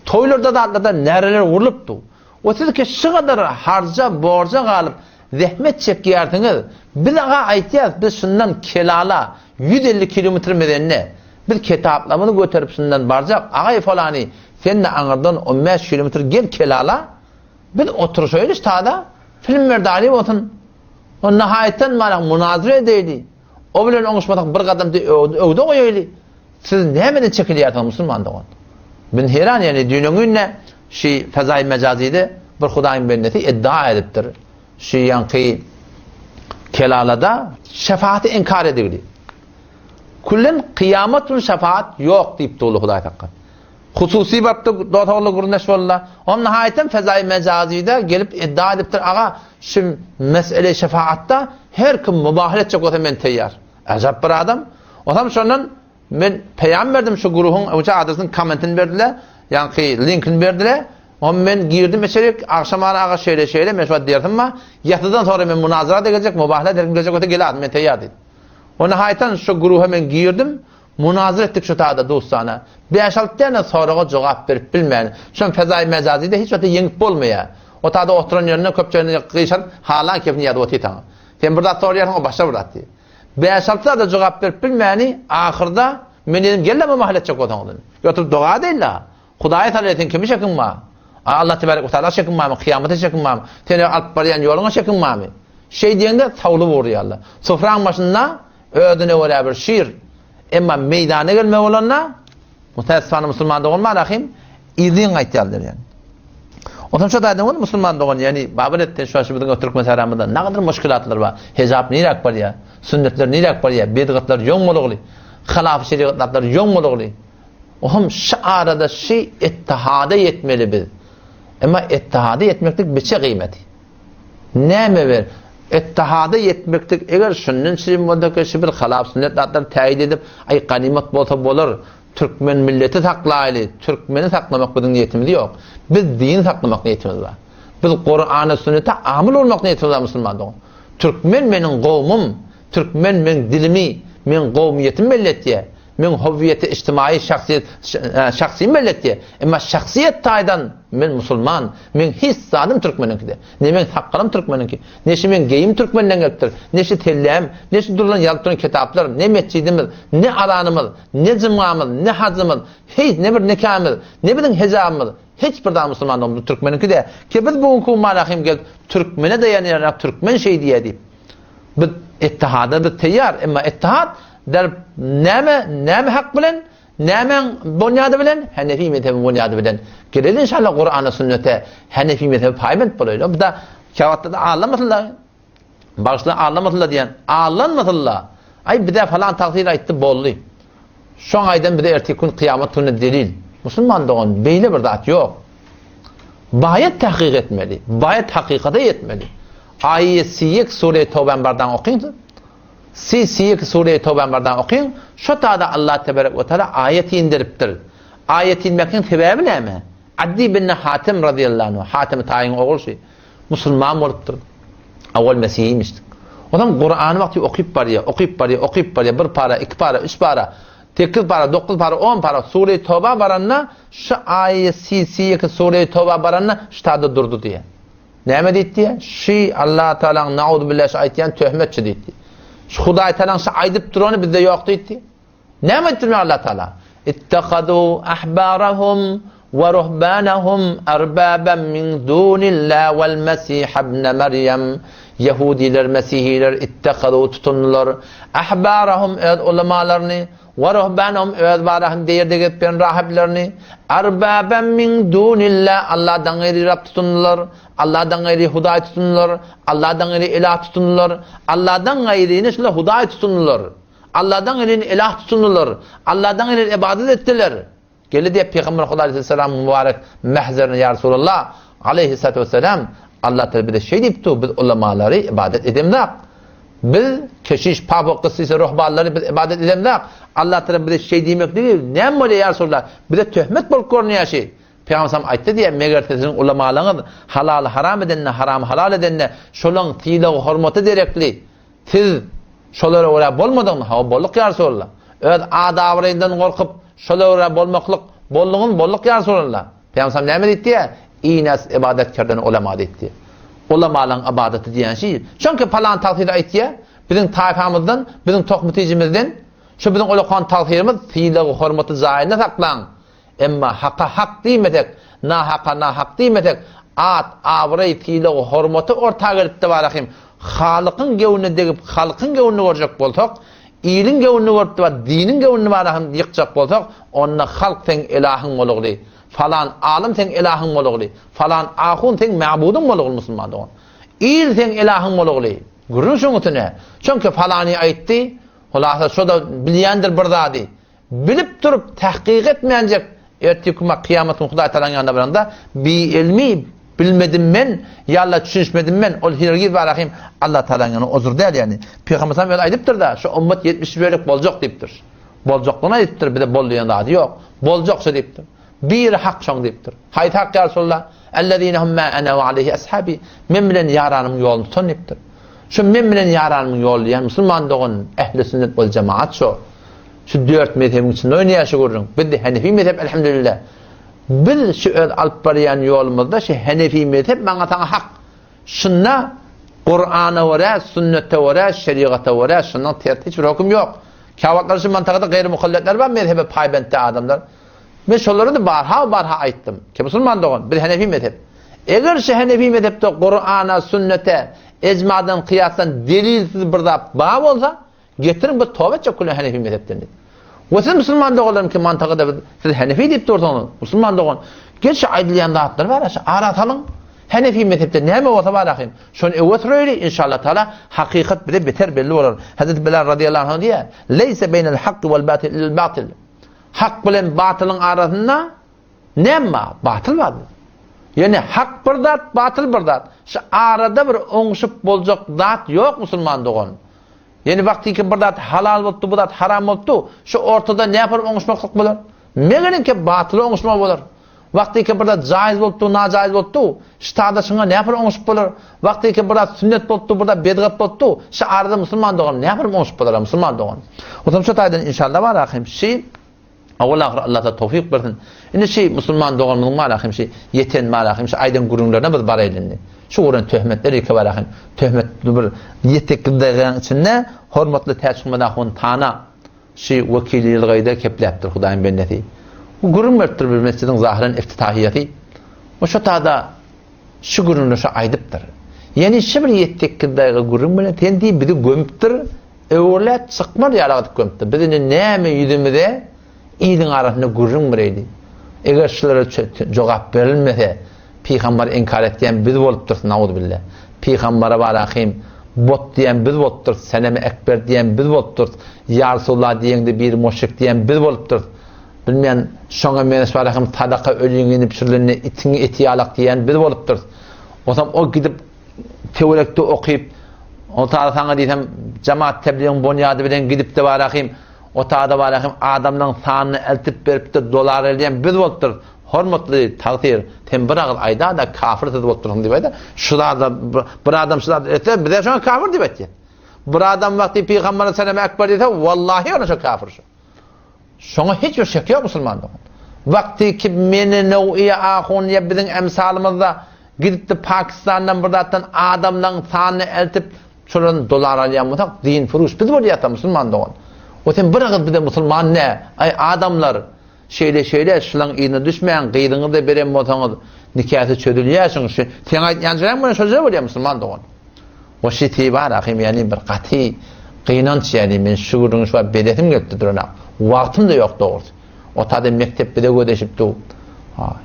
Toylarda da adlarda nereler vuruluptu. O siz ki şu kadar harca borca kalıp zahmet çekiyordunuz. Biz ağa aytiyaz biz şundan kelala 150 kilometre medenine bir kitaplamını götürüp şundan barcak ağa falani sen de anırdan 15 kilometre gel kelala biz oturuşuyuz tada film merdali otun o nihayetten malak münazire edeydi o bilen onuşmadak bir kadam öğde koyuydu siz nemeden çekiliyordunuz Müslüman doğan ben heyran yani dünyanın ne şey fezai mecazide bir Hudayın benneti iddia ediptir şey yankı kelalada şefaati inkar edildi kullen kıyametun şefaat yok deyip dolu Huday taqqan. Hususi babda dotağlı gurundaş bolla. O nihayetten fezai mecazide gelip iddia ediptir. Ağa şimdi mesele şefaatta her kim mübahale edecek olsa men teyyar. Acayip bir adam. O zaman şondan men peyam verdim şu guruhun uca adresinin komentini verdiler. Yani linkini verdiler. O men girdim içeri akşamana ağa şöyle meşvat derdim ma. Yatıdan sonra men münazara da gelecek, mübahale ederim gelecek olsa geladım men teyyar dedim. O nihayetten şu guruha hemen girdim. Münazir ettik şu tağda dostana. 5-6 tane soruğa cevap verip bilmeyen. Şu fezai mecazide hiç öte yengip olmaya. O tağda oturan yerine köpçeğini kıyışan halan kefini yadı otu tanı. Sen burada soruyorsun o başta burada diye. 5-6 tane cevap verip bilmeyeni ahırda men dedim gelle mi mahalle edecek otanı. Yotup dua değil la. Hudaya taletin kimi çekinma. Allah tebarek ve teala çekinma mı? Kıyamete çekinma mı? Seni alıp barayan yoluna çekinma mı? Şey diyende tavlı vuruyor Allah. Sofranın başında ödüne beraber şiir. Ama meydana gelme olanla mutasifane Müslüman doğan rahim izin aytıyorlar yani. O zaman şu da adam Müslüman doğan yani Babilet'ten şu aşımızın Türk mesaramında ne kadar müşkilatlar var. Hicab ne rak var ya, sünnetler ne rak var ya, bid'atlar yok mu oluyor? Hilaf şeriatlar yok mu oluyor? O hem şu arada şey ittihada yetmeli biz. Ama ittihada yetmeklik bir kıymeti. Ne mi ver? İttihada yetmektik eğer şunun şirimodaki bir halaf sünnetler teyit edip ay ganimet bolsa bolar Türkmen milleti saklaylı Türkmeni saklamak bizim niyetimiz yok biz din saklamak niyetimiz var biz Kur'an'a sünnete amil olmak niyetimiz var Müslüman Türkmen benim kavmim Türkmen benim dilimi benim kavmiyetim milletiye men huvviyeti ictimai şahsi milleti ama şahsiyet taydan men musulman men hissadım Türkmeninkide ne men haqqalım Türkmeninki ne men geyim Türkmenden gelipdir ne tellem ne durulan yazılan kitaplar ne mescidimiz ne alanımız ne cumamız ne hacımız hiç ne bir nikahımız ne bizim hicabımız hiç bir daha musulmanım Türkmeninkide ki biz bu hukumarahim gel Türkmene dayanarak Türkmen şey diye deyip bu ittihada bir teyyar ama ittihad der neme hak bilen nemen bunyadı bilen Hanefi mezhebi bunyadı bilen gelin inşallah Kur'an'a sünnete Hanefi mezhebi payment buluyor bu da kavatta da ağlamasınlar başla ağlamasınlar diyen ağlanmasınlar ay bir de falan takdir etti bollu şu aydan bir de ertekün kıyamet günü delil Müslüman doğan böyle bir zat yok bayet tahkik etmeli bayet hakikate yetmeli ayet sure Tevbe'den okuyun Siyek Sure-i Tevbe'den okuyun. Şu tada Allah tebarek ve teala ayeti indiriptir. Ayeti inmekin sebebi ne mi? Addi bin Hatim radıyallahu anh. Hatim tayin oğul şey. Müslüman oluptur. Evvel Mesihiymiştik. O zaman Kur'an'ı vakti okuyup var ya bir para, iki para, üç para, 8 para, 9 para, 10 para Sure-i Tevbe baranna şu ayeti Siyek Sure-i Tevbe baranna şu tada durdu diye. Ne mi deyip diye? Allah Teala'nın na'udu billahi ayetiyen töhmetçi deyip diye. Şu Huday Teala'nın aydıp duranı bizde yok deyip ne mi ettirmiyor Allah Teala? İttekadu ahbarahum ve ruhbanahum erbaben min dunillah vel mesih ibn Meryem Yahudiler, Mesihiler ittekadu tutunurlar ahbarahum ulemalarını ve ruhbanahum barahım deyirde gitpen rahiplerini erbaben min dunillah Allah'dan gayri Rab tutunurlar Allah'dan gayri Huday tutunurlar Allah'dan gayri ilah tutunurlar Allah'dan gayri neşle Huday tutunurlar Allah'dan gayri ilah tutunurlar Allah'dan gayri ibadet ettiler geldi diye Peygamber Aleyhisselam mübarek mehzerine ya Resulallah Aleyhisselatü Vesselam Allah Teala bize şey deyipti, biz ulamaları ibadet edemdik. Biz keşiş, pabuk, kıssisi, ruhbanları biz ibadet edemdik. Allah Teala bize şey demek değil. Ne böyle ya Resulullah? Bize töhmet bulup görünüyor şey. Peygamber sallam aytdı diye, meğer sizin ulamalarınız halal haram edenine, haram halal edenine, şolun tiyli hürmeti derekli. Siz şolara öyle bolmadın mı? Ha bolluk ya Resulullah. Evet, adavrayından korkup şolara bolmaklık, bolluğun bolluk ya Resulullah. Peygamber sallam ne dedi diye? İğnes ibadetkardan ulama dedi. Ulamaların ibadeti diyen şey. Çünkü falan talhir aytiye, bizim tayfamızdan, bizim tohmuticimizden, şu bizim ulukan talhirimiz tiyli hürmeti zahirine saklan. Emma hakka hak demedik, na hak demedik. At, avray, tiyli hürmeti ortağa gelipti barakim. Halıkın gevni degip, halıkın gevni görecek bolsak, iyilin gevni görüp ve dinin gevni barakim yıkacak bolsak, onna halk sen ilahın oluğlu. Falan alim sen ilahın oluğlu. Falan ahun sen ma'budun oluğlu Müslüman doğun. İyil sen ilahın oluğlu. Görün şunu tüne. Çünkü falani aytti, hulasa şu da bilyendir bırdadi. Bilip durup tahkik etmeyecek. Ertikuma kıyametin Huday Teala'nın yanında baranda bi ilmi bilmedim men, yalla düşünmedim men, ol hirgir barakim Allah Teala'nın yanına ozur değil yani. Peygamber sallallahu aleyhi ve sellem ayıptır da şu ümmet 70 bölük bolcak deyiptir. Bolcaklığına ayıptır, bir de bolluyan adı yok. Bolcaksa deyiptir. Bir hak şoň deyiptir. Hayt hak ya Resulullah. Ellezine hum ma ana ve aleyhi ashabi. Men bilen yaranym ýolunu tutan deyiptir. Şu men bilen yaranym ýolu ýa musulman dogun ehli sünnet wal cemaat şu. Şu 4 mezhebin içinde oynayışı görürüm. Bir de Hanefi mezhep elhamdülillah. Bir şu alıp barayan yolumuzda şu Hanefi mezhep bana sana hak. Şunna Kur'an'a vara, sünnete vara, şeriata vara, şundan hiçbir hüküm yok. Kavatlar şu mantıkada gayrimuhalletler var, mezhebe paybentli adamlar. Ben şunları da barha ayttım. Ki Müslüman doğun, bir Hanefi mezhep. Eğer şu Hanefi mezhepte Kur'an'a, sünnete, ecmadan, kıyasdan delilsiz bir da bağ olsa, getirin bu tövbe çakulu Hanefi mezhepten dedi. Ve siz Müslüman doğularım ki mantıkada siz Hanefi deyip dursanız, Müslüman doğun. Geç şu aydılyan dağıtlar var, aratalım. Hanefi mezhepte ne mi olsa var akıyım. Şunu evet öyle inşallah Teala hakikat bile beter belli olur. Hazreti Bilal radıyallahu anh diye leyse beynel hakkı vel batil il batil. Hak bilen batılın arasında ne mi? Batıl var. Yani hak bir dat, batıl bir dat. Şu arada bir oňuşup boljak zat yok Müslüman doğun. Yani vakti ki bir dat halal boldu, bu dat haram boldu. Şu ortada ne yapar oňuşmaklyk bolar? Megerin ki batyl oňuşmak bolar. Vakti ki bir dat jaiz boldu, najaiz boldu. Ştada şuna ne yapar oňuşup bolar? Vakti ki bir dat sünnet boldu, bir dat bedgat boldu. Şu arada musulman doğan ne yapar oňuşup bolar musulman doğan. Otam şu taýdan inşallah var ahim şey Allah da tawfik bersin. Indi şey musulman doğanlygyň malahym şey yeten malahym şey aýdan gurunlarına biz bar eýlendi. Şu uğran töhmetleri iki var ahim. Töhmetli bir yetek gıdağın içinde hormatlı təşkimada hun tana şey vekilliğinde kepleptir Hudaýyň benneti. Bu gurun bertir bir mescidin zahiren iftitahiyeti. O şu tada şu gurunlu şu aydıptır. Yani şu bir yetek gıdağı gurun bilen tendi bizi gömüptür. Öwrlet çıkmar ýalagyp gömüptür. Bizini näme ýüzümizde ýydyň arasynda gurun bireydi. Eger şulara jogap berilmese Peygamber inkar etken biz bolup dursun nauzu billah. Peygambere barahim bot diyen biz bolup dursun. Seneme ekber diyen biz bolup dursun. Ya Resulullah diýende bir müşrik diyen biz bolup dursun. Bilmeyen şoňa menes barahim sadaka ölüňini pişirilene itini eti ýalak diyen biz bolup dursun. Osam o gidip teorekde okuyup o taada sana diýsem cemaat tebliğin bonyady bilen gidip de barahim o taada barahim adamlaryň sanyny eltip beripdir dolar eldiýen biz bolup dursun. Hormatly taqdir tembiragıl ayda da kafir edip oturun diýip aýda. Şularda bir adam şularda etse bize şoňa kafir diýip aýtdy. Bir adam wagty Peýgamber sallallahu ekber diýse wallahi ona şo kafir şo. Şoňa hiç bir şek ýok musulmanda. Wagty ki meni näwiýe ahun ýa biziň emsalymyzda gidip de Pakistandan bir zatdan adamlaryň sanyny eltip şolan dolar alýan bolsak din furuş biz bolýar musulmanda. O sen bir agyd bize musulman ne? Ay adamlar şeyle şulan ýyna düşmeýän gyýdyňy da beren bolsaňyz nikahı çödülýärsiň şu sen aýtýanjyň bunu söze bolýar musulman dogan. O şey tibar ahim yani bir qati qynanç yani men şu gurunç we bedetim geldi durana. Wagtym da ýok dogry. O taýda mektepde gödeşipdi.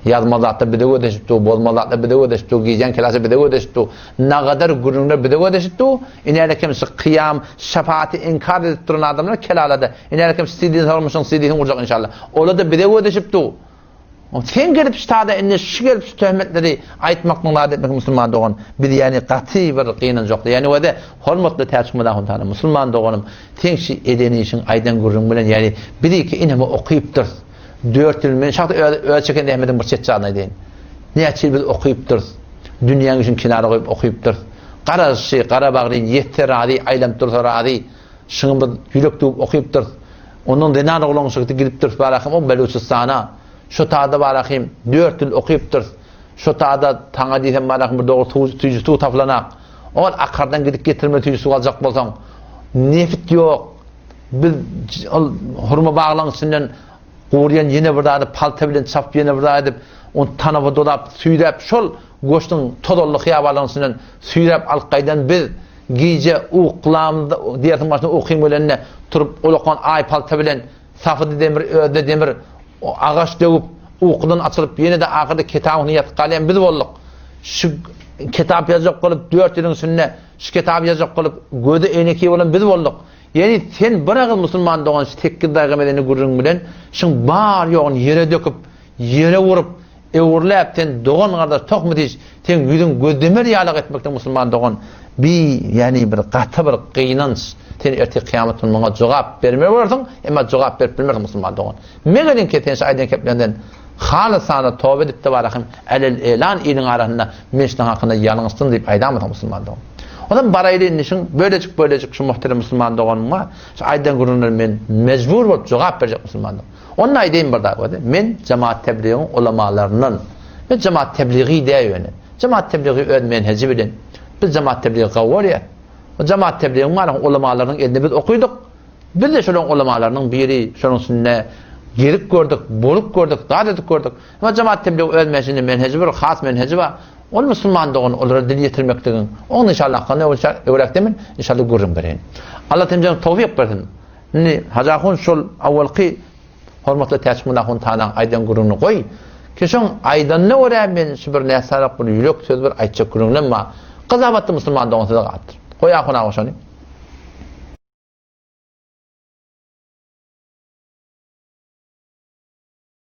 Yazmalarda bide gödeşipdi, bolmalarda bide gödeşipdi, giýen klasy bide gödeşipdi. Nagadar gurunlar bide gödeşipdi. Inäle kimse kıyam, şefaati inkar edip duran adamlar kelalada. Inäle kimse sidin sormuşsun, sidin urjak inşallah. Ola da bide gödeşipdi. Sen gelip ştada enne şu gelip şu töhmetleri aytmakның adetmek musulman doğan bir yani qatı bir qiynan jokdy. Yani o da hormatly täçmela huntanı musulman doğanım teňşi edeni işin aydan gurrun bilen yani bir iki ineme okuyupdyr. 4 yıl men şahta ölçeken Ahmedin bir çetçağına edin. Näçe biz okuyupdyr. Dünýäň üçin kenara goýup okuyupdyr. Qaraşy, Qarabağdyň yetteradi aylam turtaradi. Şuňy bir ýürekdi okuyupdyr. Onun denar olan şekilde giripdir barakim o Beluçistana. Şu taada barakim 4 yıl okuyupdur. Şu taada taňa diýsem barakim bir doğru tüýjüsü taplanak. O akardan gidip getirme tüýjüsü aljak bolsaň nefit ýok. Biz hurma baglaňysynyň goryan ýene bir dady palta bilen çap ýene bir dady on tanaba dolap süýräp şol goşdyň todolly hyýabalaňysynyň süýräp alqaýdan biz gece uqlamda diýerdim başda okuyym bilenle turup olaqan ay palta bilen safydy demir öde demir o ağaç döwüp uqdan açılıp ýene de ahyrda kitabyny ýatqalyan biz bolduk. Şu kitap ýazak bolup 4 ýylyň sünne şu kitap ýazak bolup göde eneki bolan biz bolduk. Yani sen bırakın musulman doğan 8 daýga medeni gurrun bilen şun bar ýogyn ýere döküp ýere vurup öwürläp sen doğan garda tokmy diýiş sen ýüzüň gözdemir ýalyk etmekde musulman doğan bir yani bir gaty bir qynanç sen erti kıyamet gününe jogap berme bolsaň emma jogap berip bilmer musulman doğan megelin keten şaýdan keplenden halasana tawbe edip barakim elel elan iliň arasynda meşden hakynda ýalňysdyn diýip aýdamady musulman doğan. Adam baraýly nişin böylecik şu muhterem musulman doğanma şu aýdan gurunlar men mejbur bolup jogap berjek musulman doğan. Onu aýdym bir daha. Men cemaat tebliğiň ulamalarynyň ve cemaat tebliği diýýän. Cemaat tebliği öz menheci bilen biz cemaat tebliği gawrýar. O cemaat tebliğiň maňa ulamalarynyň elinde biz okuýdyk. Biz de şolaryň ulamalarynyň biri şonuň üstünde gerik gördük, bolup gördük, dadet gördük. Ama cemaat tebliği öz menheci bir has menheci var. Ol musulman doğan olara dil yetirmekdigin. Onu inşallah kanı öwrak demin inşallah gurrun berin. Allah temjan tawfik bersin. Ni hajahun şol awalqi hormatly täçmulahun tanan aýdan gurruny goý. Keşoň aýdanny öwrä men şu bir näsarap bir ýürek söz bir aýtjak gurrunma. Qazabatly musulman doğan söz gatdyr. Goýa hona oşany.